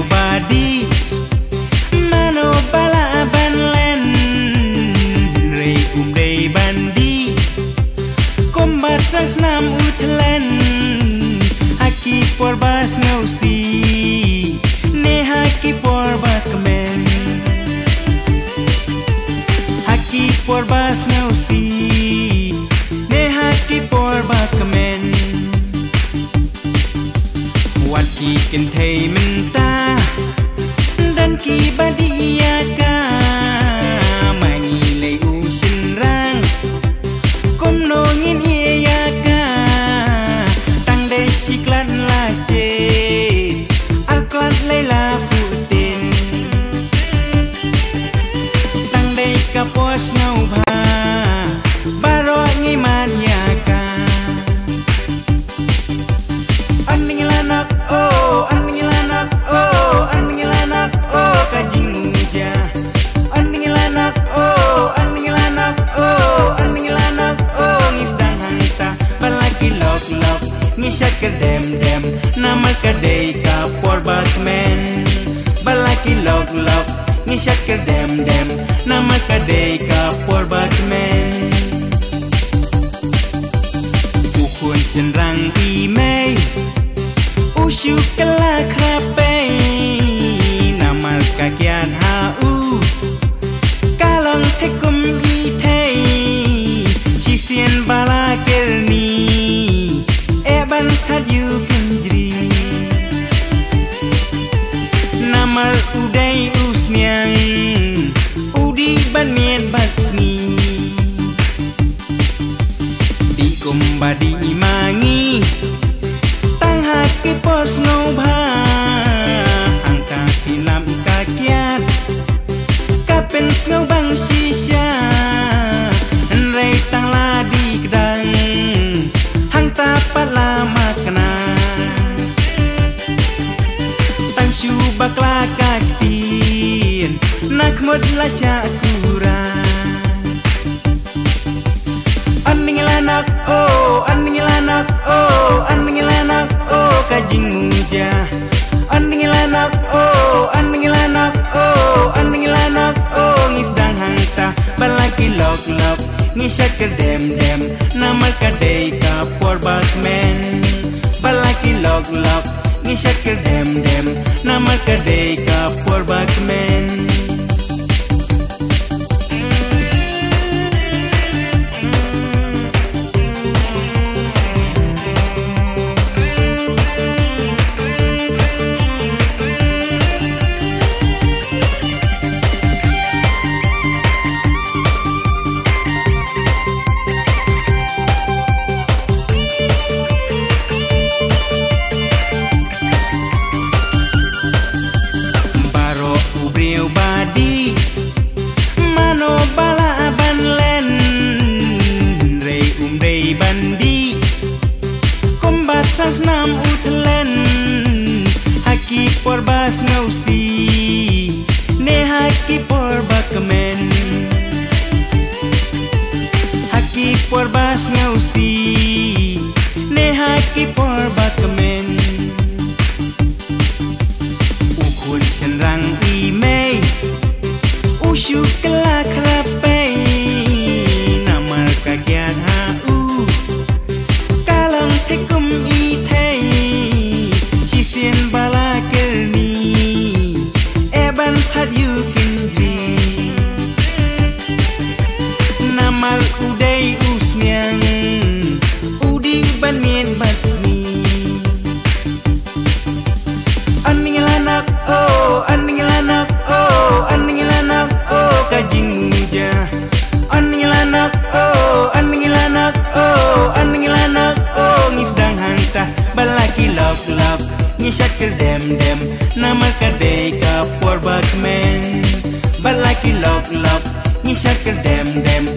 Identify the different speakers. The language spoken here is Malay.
Speaker 1: Badi mano bala ban len rei dei bandi kombat rasnam utlen haki por bas ngausi ne haki por bakmen haki por bas ngausi ne haki por bakmen waki ken thei menta dan ki badia ka mani lei u sin rang kom no ngin ia ka tang dei siklan la se al klat lei la putin tang dei ka pos ngau bha baro ngi man ya ka aning lanak oh aning lanak oh aning lanak oh kajing muja aning lanak oh aning lanak oh aning lanak oh ngisdang hanta balaki lok lok ngisat kedem dem nama kadei ka por batman balaki lok lok ngisat kedem dem nama kadei ka por batman ukun senrang imei Usyu kelak rape namal kakian hau kalong tekum itei sisien bala kerni eban tadyu kendri namal udai usmiang udi ban mien basmi di kumbadi mangi haki pos ngau bha angka kilam kakiat kapen ngau bang sisya rei tang la di kedang hang tapat lama kena tang syu bakla kaktin nak mod la syakura aning lanak oh aning lanak oh aning lanak oh kajing muja aning lanak oh aning lanak oh aning lanak oh ngisdang hanta balaki lok lok ngisat kedem dem nama kadei ka por batman balaki lok lok ngisat kedem dem nama kadei ka por batman badi mano bala ban len rei dei bandi kombat rasnam utlen haki por bas ngausi ne haki por bakmen haki por bas ngausi ne haki por bakmen ukun senrang imei usyu kelak rape namal kakian hau kalong tekum itei sisien bala kerni eban tadyu kendri namal udai usmiang udi ban mien basmi ki lok lok ni syakal dem dem